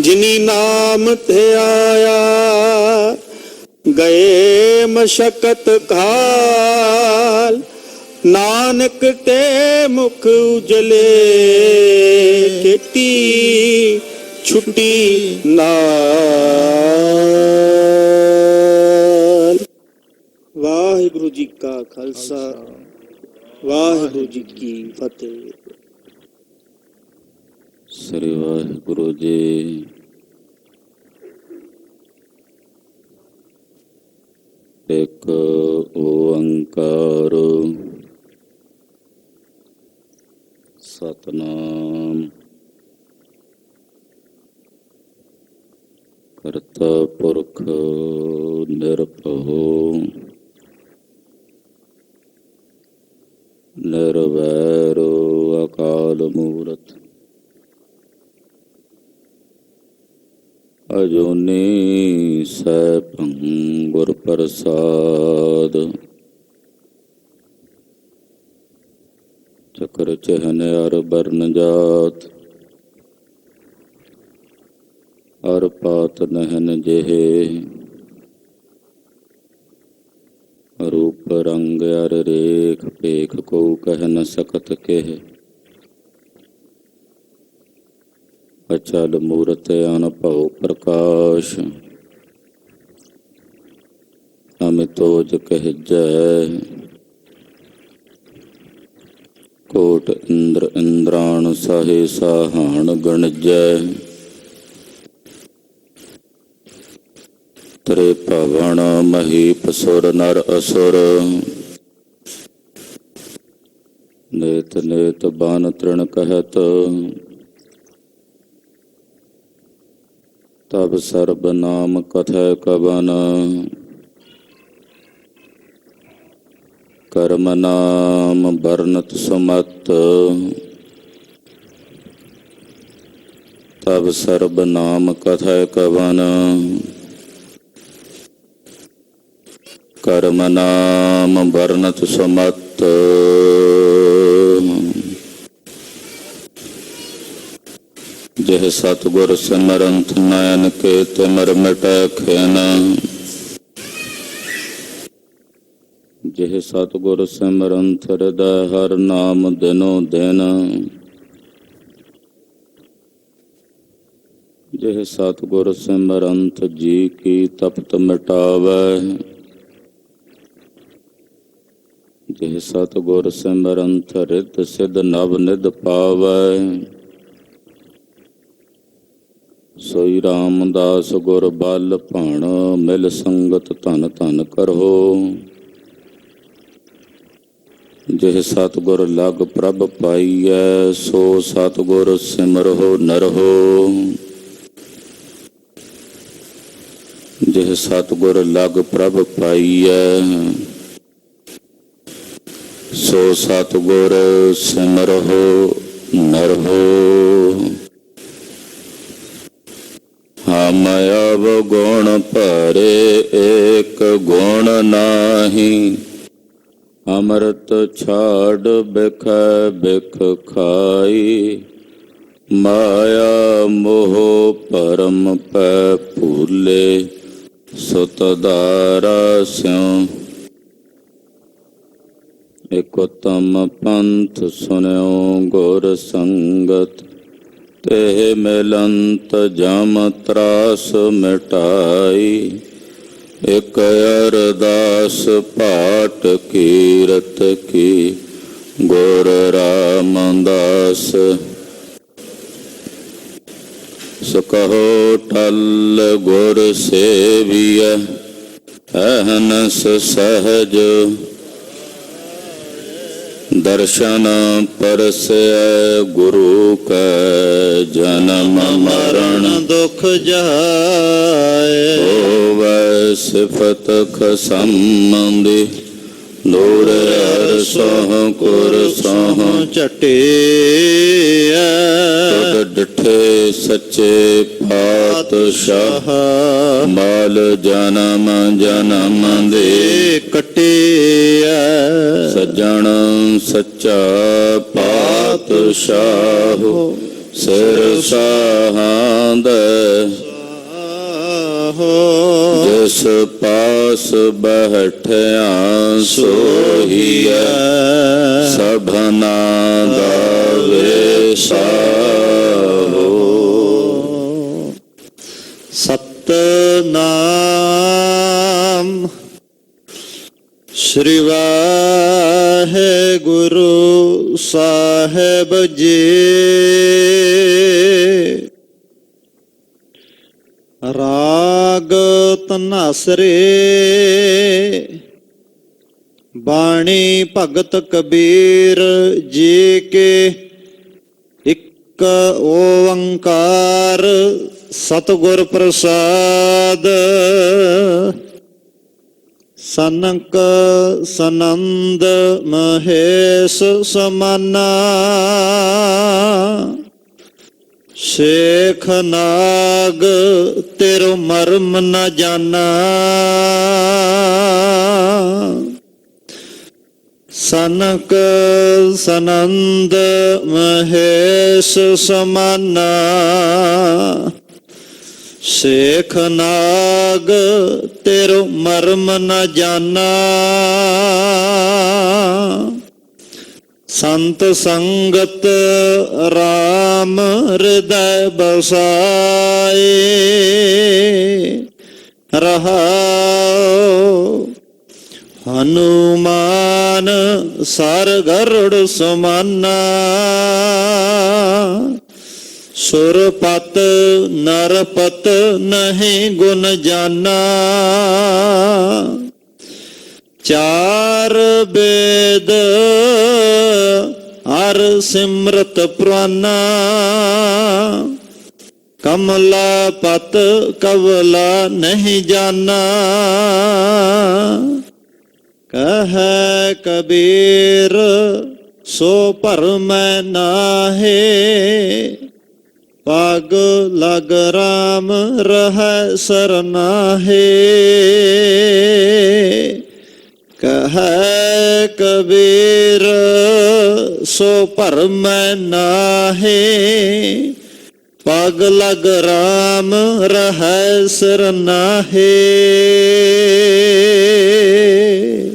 जिनी नाम ते आया, गए मशक्कत काल, नानक के मुख उजले, केटी छुट्टी नाल। वाहिगुरु जी का खालसा, वाहिगुरु जी की फतेह। श्री वाहिगुरु जी। एक ओंकार सतनाम करता पुरख निरभउ निर्वैर अकाल मूरत अजूनी सैभं गुर प्रसाद। चक्र चहन अर बरन जात, अर पात नहन जेहे, रूप रंग अर रेख पेख को कह न सकत केह। अचल मूरत अनभव प्रकाश, अमितोज कह जय। कोट इंद्र इंद्राण साहे साहान गणजय, त्रे पवन महीप सुर नर असुर। नेत नेत बान तृण कहत, तब सर्ब नाम कथय कवन। कर्म नाम बरनत सुमत, तब सर्ब नाम कथय कवन। कर्म नाम बरनत सुमत, जह सतगुर सिमरंत नयन के तिमर मिटै खेन। जह सतगुर सिमरंत हृदय हर नाम दिनो दिन। जह सतगुर सिमरंत जी की तपत मिटावै। जह सतगुर सिमरंत रित सिद्ध नव निध पावै। सोई रामदास गुर बल भाण, मिल संगत धन धन करहो। जिह सतगुर लग प्रभ पाईऐ, सो सतगुर सिमरहो नरहो। जिह सतगुर लग प्रभ पाईऐ, सो सतगुर सिमरहो नरहो। हम अवगुण भरे एक गुण नाही, अमृत छाड़ बिख बिख खाई। माया मोह परम पै भूले, सुत दारा स्यों। एक उत्तम पंथ सुन्यो गुर संगत, तेह मिलंत जम त्रास मिटाई। एक अरदास पाठ कीरत की, गुर रामदास। सुकहो टल गुर सेविय, अहनस सहज। दर्शन परसै गुरु कै, जन्म मरण दुख जाए। होवै सिफत खसंबंधी, दूर हर सोह कुर सोह चटे। डिठे सच्चे पातशाह, माल जन्म जन्म दे कटे। सज्जन सच्चा पातशाह, सिर साहां ਆਂਦੈ, ਜਿਸ ਪਾਸ ਬੈਠਿਆ ਸੋਹੀਐ, ਸਭਨਾ ਦਾ ਵੇਸਾਹੋ। ਸਤਨਾਮ ਸ੍ਰੀ ਵਾਹਿਗੁਰੂ ਸਾਹਿਬ ਜੀ। ਰਾਗ ਧਨਾਸਰੇ ਬਾਣੀ ਭਗਤ ਕਬੀਰ ਜੀ ਕੇ। ਇੱਕ ਓੰਕਾਰ ਸਤਿਗੁਰ ਪ੍ਰਸਾਦ। ਸਨਕ ਸਨੰਦ ਮਹੇਸ਼ ਸਮਾਨਾ, ਸ਼ੇਖ ਨਾਗ ਤੇਰੋ ਮਰਮ ਨ ਜਾਨਾ। ਸਨਕ ਸਨੰਦ ਮਹੇਸ਼ ਸਮਾਨਾ, ਸ਼ੇਖ ਨਾਗ ਤੇਰੋ ਮਰਮ ਨ ਜਾਨਾ। ਸੰਤ ਸੰਗਤ ਰਾਮ ਹਿਰਦੈ ਬਸਾਏ, ਰਹਾਉ ਹਨੂਮਾਨ ਸਰ ਗਰੁੜ ਸਮਾਨਾ। ਸੁਰਪਤ ਨਰਪਤ ਨਹੀਂ ਗੁਣ ਜਾਨਾ, ਚਾਰ ਬੇਦ ਹਰ ਸਿਮਰਤ ਪ੍ਰਾਨਾ। ਕਮਲਾ ਪਤ ਕਵਲਾ ਨਹੀਂ ਜਾਨਾ, ਕਹੈ ਕਬੀਰ ਸੋ ਭਰਮੈ ਨਾਹੀ। ਪਗ ਲਗ ਰਾਮ ਰਹੈ ਸਰਨਾਹੀ, ਕਹੈ ਕਬੀਰ ਸੋ ਭਰਮੈ ਨਾਹੀ। ਪਗ ਲਗ ਰਾਮ ਰਹੈ ਸਰਨਾਹੀ।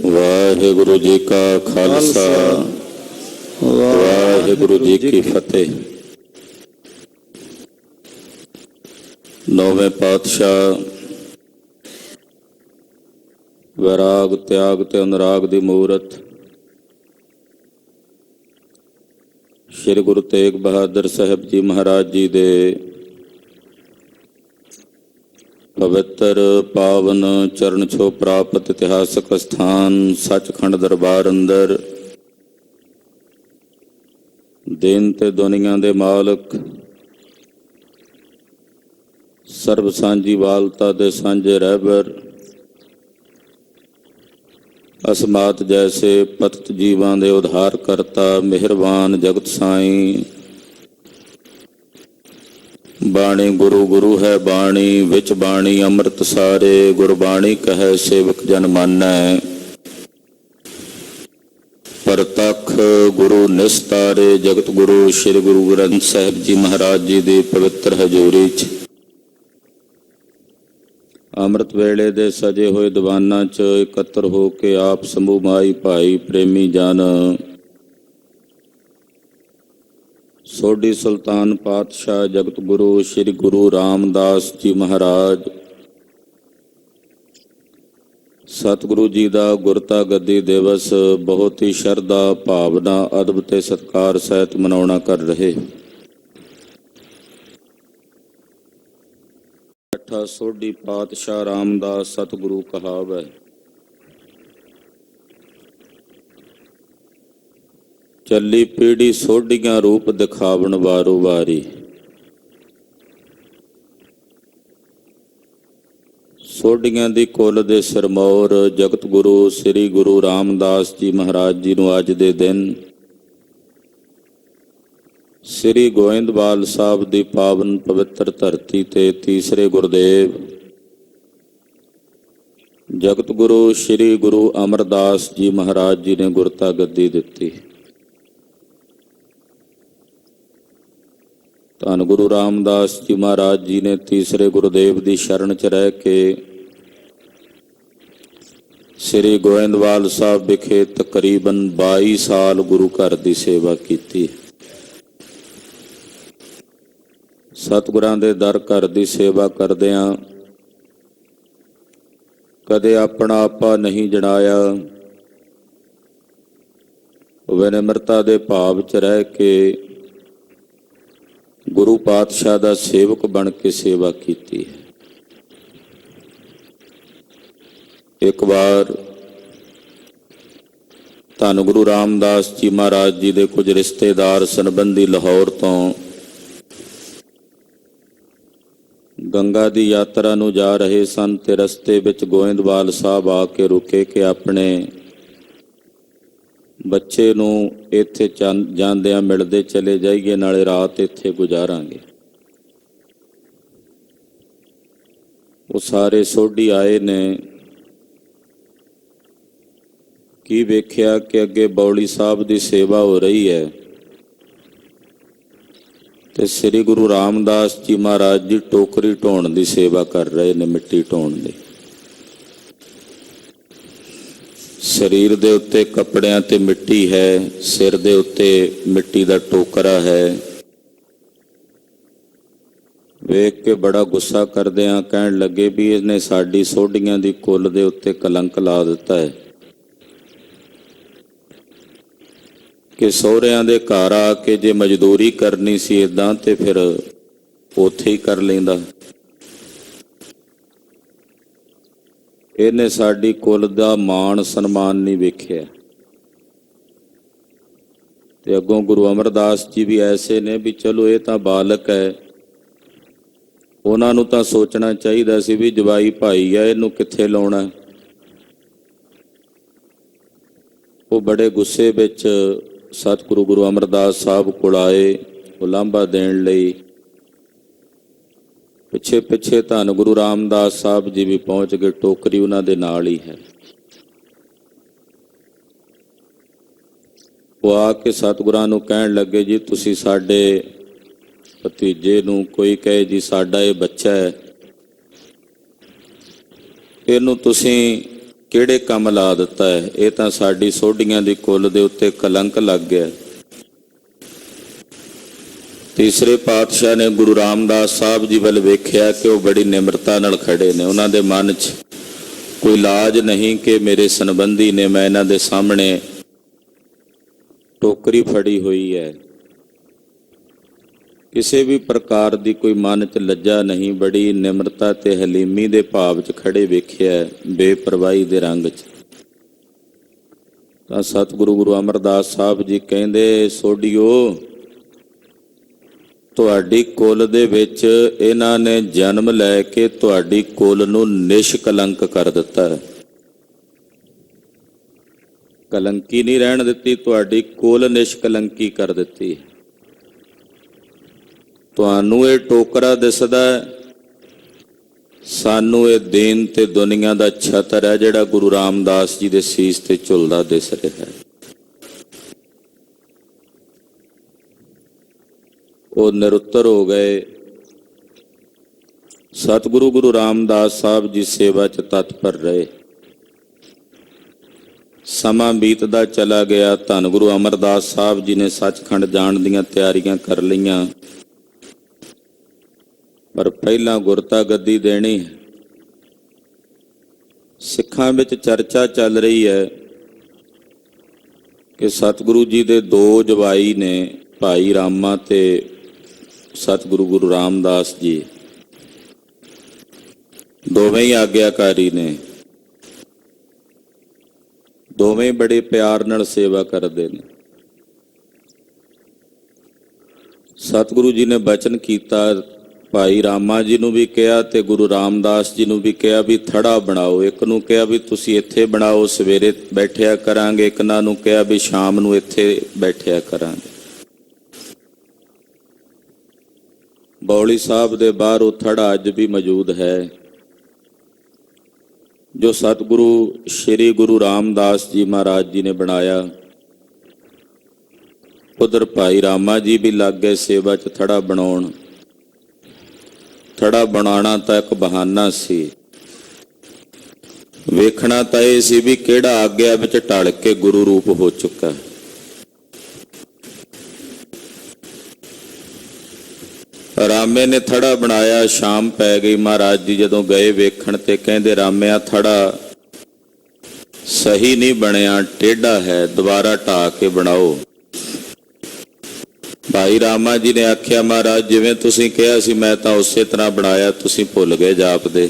ਵਾਹਿਗੁਰੂ ਜੀ ਕਾ ਖਾਲਸਾ, ਵਾਹਿਗੁਰੂ ਜੀ ਕੀ ਫਤਿਹ। ਨੌਵੇਂ ਪਾਤਸ਼ਾਹ ਵੈਰਾਗ ਤਿਆਗ ਤੇ ਅਨੁਰਾਗ ਦੀ ਮੂਰਤ ਸ਼੍ਰੀ ਗੁਰੂ ਤੇਗ ਬਹਾਦਰ ਸਾਹਿਬ ਜੀ ਮਹਾਰਾਜ ਜੀ ਦੇ ਪਵਿੱਤਰ ਪਾਵਨ ਚਰਨ ਛੋਹ ਪ੍ਰਾਪਤ ਇਤਿਹਾਸਕ ਸਥਾਨ ਸੱਚਖੰਡ ਦਰਬਾਰ ਅੰਦਰ ਦਿਨ ਤੇ ਦੁਨੀਆਂ ਦੇ ਮਾਲਕ, ਸਰਬ ਸਾਂਝੀ ਵਾਲਤਾ ਦੇ ਸਾਂਝੇ ਰਹਿਬਰ, ਅਸਮਾਤ ਜੈਸੇ ਪਤਿਤ ਜੀਵਾਂ ਦੇ ਉਧਾਰ ਕਰਤਾ ਮਿਹਰਬਾਨ ਜਗਤ ਸਾਈਂ। ਬਾਣੀ ਗੁਰੂ ਗੁਰੂ ਹੈ ਬਾਣੀ, ਵਿੱਚ ਬਾਣੀ ਅੰਮ੍ਰਿਤ ਸਾਰੇ। ਗੁਰਬਾਣੀ ਕਹੈ ਸੇਵਕ ਜਨ ਮਾਨੈ, ਪ੍ਰਤੱਖ ਗੁਰੂ ਨਿਸਤਾਰੇ। ਜਗਤ ਗੁਰੂ ਸ੍ਰੀ ਗੁਰੂ ਗ੍ਰੰਥ ਸਾਹਿਬ ਜੀ ਮਹਾਰਾਜ ਜੀ ਦੀ ਪਵਿੱਤਰ ਹਜ਼ੂਰੀ 'ਚ ਅੰਮ੍ਰਿਤ ਵੇਲੇ ਦੇ ਸਜੇ ਹੋਏ ਦੀਵਾਨਾਂ 'ਚ ਇਕੱਤਰ ਹੋ ਕੇ ਆਪ ਸਮੂਹ ਮਾਈ ਭਾਈ ਪ੍ਰੇਮੀ ਜਨ ਸੋਢੀ ਸੁਲਤਾਨ ਪਾਤਸ਼ਾਹ ਜਗਤ ਗੁਰੂ ਸ੍ਰੀ ਗੁਰੂ ਰਾਮਦਾਸ ਜੀ ਮਹਾਰਾਜ, ਸਤਿਗੁਰੂ ਜੀ ਦਾ ਗੁਰਤਾ ਗੱਦੀ ਦਿਵਸ ਬਹੁਤ ਹੀ ਸ਼ਰਧਾ ਭਾਵਨਾ ਅਦਬ ਤੇ ਸਤਿਕਾਰ ਸਹਿਤ ਮਨਾਉਣਾ ਕਰ ਰਹੇ। ਸੋਢੀ ਪਾਤਸ਼ਾਹ ਰਾਮਦਾਸ ਸਤਿਗੁਰੂ ਕਹਾਵੈ, ਚੱਲੀ ਪੀੜੀ ਸੋਢੀਆਂ ਰੂਪ ਦਿਖਾਵਣ ਵਾਰੋ ਵਾਰੀ। ਸੋਢੀਆਂ ਦੀ ਕੁੱਲ ਦੇ ਸਿਰਮੌਰ ਜਗਤ ਗੁਰੂ ਸ੍ਰੀ ਗੁਰੂ ਰਾਮਦਾਸ ਜੀ ਮਹਾਰਾਜ ਜੀ ਨੂੰ ਅੱਜ ਦੇ ਦਿਨ ਸ੍ਰੀ ਗੋਇੰਦਵਾਲ ਸਾਹਿਬ ਦੀ ਪਾਵਨ ਪਵਿੱਤਰ ਧਰਤੀ ਤੇ ਤੀਸਰੇ ਗੁਰਦੇਵ ਜਗਤ ਗੁਰੂ ਸ੍ਰੀ ਗੁਰੂ ਅਮਰਦਾਸ ਜੀ ਮਹਾਰਾਜ ਜੀ ਨੇ ਗੁਰਤਾ ਗੱਦੀ ਦਿੱਤੀ। ਧੰਨ ਗੁਰੂ ਰਾਮਦਾਸ ਜੀ ਮਹਾਰਾਜ ਜੀ ਨੇ ਤੀਸਰੇ ਗੁਰਦੇਵ ਦੀ ਸ਼ਰਨ 'ਚ ਰਹਿ ਕੇ ਸ੍ਰੀ ਗੋਇੰਦਵਾਲ ਸਾਹਿਬ ਵਿਖੇ ਤਕਰੀਬਨ 22 ਸਾਲ ਗੁਰੂ ਘਰ ਦੀ ਸੇਵਾ ਕੀਤੀ। ਸਤਿਗੁਰਾਂ ਦੇ ਦਰ ਘਰ ਦੀ ਸੇਵਾ ਕਰਦਿਆਂ ਕਦੇ ਆਪਣਾ ਆਪਾ ਨਹੀਂ ਜਣਾਇਆ। ਵਿਨਮਰਤਾ ਦੇ ਭਾਵ 'ਚ ਰਹਿ ਕੇ ਗੁਰੂ ਪਾਤਸ਼ਾਹ ਦਾ ਸੇਵਕ ਬਣ ਕੇ ਸੇਵਾ ਕੀਤੀ ਹੈ। ਇੱਕ ਵਾਰ ਧੰਨ ਗੁਰੂ ਰਾਮਦਾਸ ਜੀ ਮਹਾਰਾਜ ਜੀ ਦੇ ਕੁਝ ਰਿਸ਼ਤੇਦਾਰ ਸੰਬੰਧੀ ਲਾਹੌਰ ਤੋਂ ਗੰਗਾ ਦੀ ਯਾਤਰਾ ਨੂੰ ਜਾ ਰਹੇ ਸਨ ਤੇ ਰਸਤੇ ਵਿੱਚ ਗੋਇੰਦਵਾਲ ਸਾਹਿਬ ਆ ਕੇ ਰੁਕੇ ਕਿ ਆਪਣੇ ਬੱਚੇ ਨੂੰ ਇੱਥੇ ਜਾਂਦਿਆਂ ਮਿਲਦੇ ਚਲੇ ਜਾਈਏ, ਨਾਲੇ ਰਾਤ ਇੱਥੇ ਗੁਜ਼ਾਰਾਂਗੇ। ਉਹ ਸਾਰੇ ਸੋਢੀ ਆਏ ਨੇ। ਕੀ ਵੇਖਿਆ ਕਿ ਅੱਗੇ ਬੌਲੀ ਸਾਹਿਬ ਦੀ ਸੇਵਾ ਹੋ ਰਹੀ ਹੈ ਤੇ ਸ੍ਰੀ ਗੁਰੂ ਰਾਮਦਾਸ ਜੀ ਮਹਾਰਾਜ ਜੀ ਟੋਕਰੀ ਢੋਣ ਦੀ ਸੇਵਾ ਕਰ ਰਹੇ ਨੇ, ਮਿੱਟੀ ਢੋਣ ਦੀ। ਸਰੀਰ ਦੇ ਉੱਤੇ ਕੱਪੜਿਆਂ ਤੇ ਮਿੱਟੀ ਹੈ, ਸਿਰ ਦੇ ਉੱਤੇ ਮਿੱਟੀ ਦਾ ਟੋਕਰਾ ਹੈ। ਵੇਖ ਕੇ ਬੜਾ ਗੁੱਸਾ ਕਰਦਿਆਂ ਕਹਿਣ ਲੱਗੇ ਵੀ ਇਹਨੇ ਸਾਡੀ ਸੋਢੀਆਂ ਦੀ ਕੁੱਲ ਦੇ ਉੱਤੇ ਕਲੰਕ ਲਾ ਦਿੱਤਾ ਹੈ ਕਿ ਸਹੁਰਿਆਂ ਦੇ ਘਰ ਆ ਕੇ ਜੇ ਮਜ਼ਦੂਰੀ ਕਰਨੀ ਸੀ ਇਦਾਂ ਤੇ ਫਿਰ ਉੱਥੇ ਹੀ ਕਰ ਲੈਂਦਾ। ਇਹਨੇ ਸਾਡੀ ਕੁੱਲ ਦਾ ਮਾਣ ਸਨਮਾਨ ਨਹੀਂ ਵੇਖਿਆ। ਤੇ ਅੱਗੋਂ ਗੁਰੂ ਅਮਰਦਾਸ ਜੀ ਵੀ ਐਸੇ ਨੇ ਵੀ ਚਲੋ ਇਹ ਤਾਂ ਬਾਲਕ ਹੈ, ਉਹਨਾਂ ਨੂੰ ਤਾਂ ਸੋਚਣਾ ਚਾਹੀਦਾ ਸੀ ਵੀ ਜਵਾਈ ਭਾਈ ਆ, ਇਹਨੂੰ ਕਿੱਥੇ ਲਾਉਣਾ। ਉਹ ਬੜੇ ਗੁੱਸੇ ਵਿੱਚ ਸਤਿਗੁਰੂ ਗੁਰੂ ਅਮਰਦਾਸ ਸਾਹਿਬ ਕੋਲ ਆਏ ਉਲਾਂਭਾ ਦੇਣ ਲਈ। ਪਿੱਛੇ ਪਿੱਛੇ ਧੰਨ ਗੁਰੂ ਰਾਮਦਾਸ ਸਾਹਿਬ ਜੀ ਵੀ ਪਹੁੰਚ ਗਏ। ਟੋਕਰੀ ਉਹਨਾਂ ਦੇ ਨਾਲ ਹੀ ਹੈ। ਉਹ ਆ ਕੇ ਸਤਿਗੁਰਾਂ ਨੂੰ ਕਹਿਣ ਲੱਗੇ ਜੀ ਤੁਸੀਂ ਸਾਡੇ ਭਤੀਜੇ ਨੂੰ, ਕੋਈ ਕਹੇ ਜੀ ਸਾਡਾ ਇਹ ਬੱਚਾ ਹੈ, ਇਹਨੂੰ ਤੁਸੀਂ ਕਿਹੜੇ ਕੰਮ ਲਾ ਦਿੱਤਾ ਹੈ? ਇਹ ਤਾਂ ਸਾਡੀ ਸੋਢੀਆਂ ਦੀ ਕੁੱਲ ਦੇ ਉੱਤੇ ਕਲੰਕ ਲੱਗ ਗਿਆ। ਤੀਸਰੇ ਪਾਤਸ਼ਾਹ ਨੇ ਗੁਰੂ ਰਾਮਦਾਸ ਸਾਹਿਬ ਜੀ ਵੱਲ ਵੇਖਿਆ ਕਿ ਉਹ ਬੜੀ ਨਿਮਰਤਾ ਨਾਲ ਖੜੇ ਨੇ। ਉਹਨਾਂ ਦੇ ਮਨ 'ਚ ਕੋਈ ਲਾਜ ਨਹੀਂ ਕਿ ਮੇਰੇ ਸੰਬੰਧੀ ਨੇ, ਮੈਂ ਇਹਨਾਂ ਦੇ ਸਾਹਮਣੇ ਟੋਕਰੀ ਫੜੀ ਹੋਈ ਹੈ। ਕਿਸੇ ਵੀ ਪ੍ਰਕਾਰ ਦੀ ਕੋਈ ਮਨ 'ਚ ਲੱਜਾ ਨਹੀਂ, ਬੜੀ ਨਿਮਰਤਾ ਤੇ ਹਲੀਮੀ ਦੇ ਭਾਵ 'ਚ ਖੜੇ ਵੇਖਿਆ, ਬੇਪਰਵਾਹੀ ਦੇ ਰੰਗ 'ਚ। ਤਾਂ ਸਤਿਗੁਰੂ ਗੁਰੂ ਅਮਰਦਾਸ ਸਾਹਿਬ ਜੀ ਕਹਿੰਦੇ ਸੋਢੀਓ, ਤੁਹਾਡੀ ਕੁੱਲ ਦੇ ਵਿੱਚ ਇਹਨਾਂ ਨੇ ਜਨਮ ਲੈ ਕੇ ਤੁਹਾਡੀ ਕੁੱਲ ਨੂੰ ਨਿਸ਼ਕਲੰਕ ਕਰ ਦਿੱਤਾ ਹੈ। ਕਲੰਕੀ ਨਹੀਂ ਰਹਿਣ ਦਿੱਤੀ, ਤੁਹਾਡੀ ਕੁੱਲ ਨਿਸ਼ਕਲੰਕੀ ਕਰ ਦਿੱਤੀ। ਤੁਹਾਨੂੰ ਇਹ ਟੋਕਰਾ ਦਿਸਦਾ, ਸਾਨੂੰ ਇਹ ਦੀਨ ਤੇ ਦੁਨੀਆ ਦਾ ਛਤਰ ਹੈ ਜਿਹੜਾ ਗੁਰੂ ਰਾਮਦਾਸ ਜੀ ਦੇ ਸੀਸ ਤੇ ਝੁਲਦਾ ਦਿਸ ਰਿਹਾ ਹੈ। ਉਹ ਨਿਰੁੱਤਰ ਹੋ ਗਏ। ਸਤਿਗੁਰੂ ਗੁਰੂ ਰਾਮਦਾਸ ਸਾਹਿਬ ਜੀ ਸੇਵਾ 'ਚ ਤਤਪਰ ਰਹੇ। ਸਮਾਂ ਬੀਤਦਾ ਚਲਾ ਗਿਆ। ਧੰਨ ਗੁਰੂ ਅਮਰਦਾਸ ਸਾਹਿਬ ਜੀ ਨੇ ਸੱਚਖੰਡ ਜਾਣ ਦੀਆਂ ਤਿਆਰੀਆਂ ਕਰ ਲਈਆਂ, ਪਰ ਪਹਿਲਾਂ ਗੁਰਤਾ ਗੱਦੀ ਦੇਣੀ ਹੈ। ਸਿੱਖਾਂ ਵਿੱਚ ਚਰਚਾ ਚੱਲ ਰਹੀ ਹੈ ਕਿ ਸਤਿਗੁਰੂ ਜੀ ਦੇ ਦੋ ਜਵਾਈ ਨੇ, ਭਾਈ ਰਾਮਾ ਤੇ ਸਤਿਗੁਰੂ ਗੁਰੂ ਰਾਮਦਾਸ ਜੀ, ਦੋਵੇਂ ਹੀ ਆਗਿਆਕਾਰੀ ਨੇ, ਦੋਵੇਂ ਬੜੇ ਪਿਆਰ ਨਾਲ ਸੇਵਾ ਕਰਦੇ ਨੇ। ਸਤਿਗੁਰੂ ਜੀ ਨੇ ਬਚਨ ਕੀਤਾ, ਭਾਈ ਰਾਮਾ ਜੀ ਨੂੰ ਵੀ ਕਿਹਾ ਤੇ ਗੁਰੂ ਰਾਮਦਾਸ ਜੀ ਨੂੰ ਵੀ ਕਿਹਾ ਵੀ ਥੜਾ ਬਣਾਓ। ਇੱਕ ਨੂੰ ਕਿਹਾ ਵੀ ਤੁਸੀਂ ਇੱਥੇ ਬਣਾਓ, ਸਵੇਰੇ ਬੈਠਿਆ ਕਰਾਂਗੇ। ਇੱਕ ਨੂੰ ਕਿਹਾ ਵੀ ਸ਼ਾਮ ਨੂੰ ਇੱਥੇ ਬੈਠਿਆ ਕਰਾਂਗੇ। ਬੌਲੀ ਸਾਹਿਬ ਦੇ ਬਾਹਰ ਉਹ ਥੜਾ ਅੱਜ ਵੀ ਮੌਜੂਦ ਹੈ ਜੋ ਸਤਿਗੁਰੂ ਸ਼੍ਰੀ ਗੁਰੂ ਰਾਮਦਾਸ ਜੀ ਮਹਾਰਾਜ ਜੀ ਨੇ ਬਣਾਇਆ। ਉਧਰ ਭਾਈ ਰਾਮਾ ਜੀ ਵੀ ਲੱਗ ਗਏ ਸੇਵਾ 'ਚ ਥੜਾ ਬਣਾਉਣ। ਥੜਾ ਬਣਾਉਣਾ ਤਾਂ ਇੱਕ ਬਹਾਨਾ ਸੀ, ਵੇਖਣਾ ਤਾਂ ਇਹ ਸੀ ਵੀ ਕਿਹੜਾ ਆਗਿਆ ਵਿੱਚ ਢਲ ਕੇ ਗੁਰੂ ਰੂਪ ਹੋ ਚੁੱਕਾ। ਰਾਮੇ ਨੇ ਥੜਾ ਬਣਾਇਆ, ਸ਼ਾਮ ਪੈ ਗਈ। ਮਹਾਰਾਜ ਜੀ ਜਦੋਂ ਗਏ ਵੇਖਣ ਤੇ ਕਹਿੰਦੇ, ਰਾਮਿਆ ਥੜਾ ਸਹੀ ਨਹੀਂ ਬਣਿਆ, ਟੇਢਾ ਹੈ, ਦੁਬਾਰਾ ਢਾ ਕੇ ਬਣਾਓ। ਭਾਈ ਰਾਮਾ ਜੀ ਨੇ ਆਖਿਆ, ਮਹਾਰਾਜ ਜਿਵੇਂ ਤੁਸੀਂ ਕਿਹਾ ਸੀ ਮੈਂ ਤਾਂ ਉਸੇ ਤਰ੍ਹਾਂ ਬਣਾਇਆ, ਤੁਸੀਂ ਭੁੱਲ ਗਏ ਜਾਪਦੇ।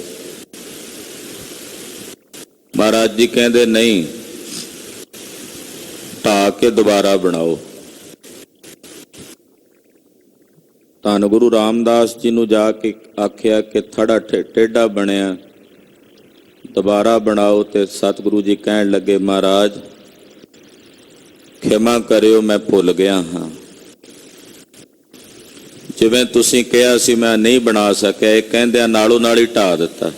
ਮਹਾਰਾਜ ਜੀ ਕਹਿੰਦੇ, ਨਹੀਂ, ਢਾ ਕੇ ਦੁਬਾਰਾ ਬਣਾਓ। ਧੰਨ ਗੁਰੂ ਰਾਮਦਾਸ ਜੀ ਨੂੰ ਜਾ ਕੇ ਆਖਿਆ ਕਿ ਥੜਾ ਟੇਢਾ ਬਣਿਆ, ਦੁਬਾਰਾ ਬਣਾਓ। ਤੇ ਸਤਿਗੁਰੂ ਜੀ ਕਹਿਣ ਲੱਗੇ, ਮਹਾਰਾਜ ਖਿਮਾ ਕਰਿਓ, ਮੈਂ ਭੁੱਲ ਗਿਆ ਹਾਂ। ਜਿਵੇਂ ਤੁਸੀਂ ਕਿਹਾ ਸੀ ਮੈਂ ਨਹੀਂ ਬਣਾ ਸਕਿਆ। ਇਹ ਕਹਿੰਦਿਆਂ ਨਾਲੋਂ ਨਾਲ ਹੀ ਢਾ ਦਿੱਤਾ।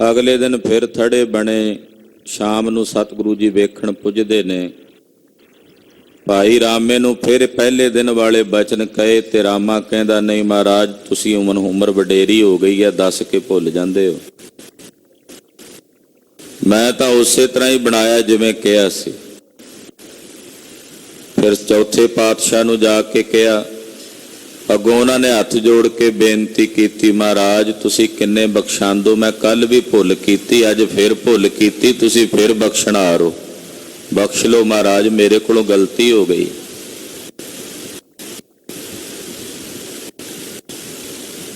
ਅਗਲੇ ਦਿਨ ਫਿਰ ਥੜੇ ਬਣੇ। ਸ਼ਾਮ ਨੂੰ ਸਤਿਗੁਰੂ ਜੀ ਵੇਖਣ ਪੁੱਜਦੇ ਨੇ। ਭਾਈ ਰਾਮੇ ਨੂੰ ਫਿਰ ਪਹਿਲੇ ਦਿਨ ਵਾਲੇ ਬਚਨ ਕਹੇ ਤੇ ਰਾਮਾ ਕਹਿੰਦਾ, ਨਹੀਂ ਮਹਾਰਾਜ ਤੁਸੀਂ ਉਮਰ ਵਡੇਰੀ ਹੋ ਗਈ ਹੈ, ਦੱਸ ਕੇ ਭੁੱਲ ਜਾਂਦੇ ਹੋ। ਮੈਂ ਤਾਂ ਉਸੇ ਤਰ੍ਹਾਂ ਹੀ ਬਣਾਇਆ ਜਿਵੇਂ ਕਿਹਾ ਸੀ। ਫਿਰ ਚੌਥੇ ਪਾਤਸ਼ਾਹ ਨੂੰ ਜਾ ਕੇ ਕਿਹਾ। ਅੱਗੋਂ ਉਹਨਾਂ ਨੇ ਹੱਥ ਜੋੜ ਕੇ ਬੇਨਤੀ ਕੀਤੀ, ਮਹਾਰਾਜ ਤੁਸੀਂ ਕਿੰਨੇ ਬਖਸ਼ਾਂਦੋ, ਮੈਂ ਕੱਲ ਵੀ ਭੁੱਲ ਕੀਤੀ, ਅੱਜ ਫਿਰ ਭੁੱਲ ਕੀਤੀ, ਤੁਸੀਂ ਫਿਰ ਬਖਸ਼ਣਹਾਰ ਹੋ, ਬਖਸ਼ ਲਓ ਮਹਾਰਾਜ, ਮੇਰੇ ਕੋਲੋਂ ਗਲਤੀ ਹੋ ਗਈ।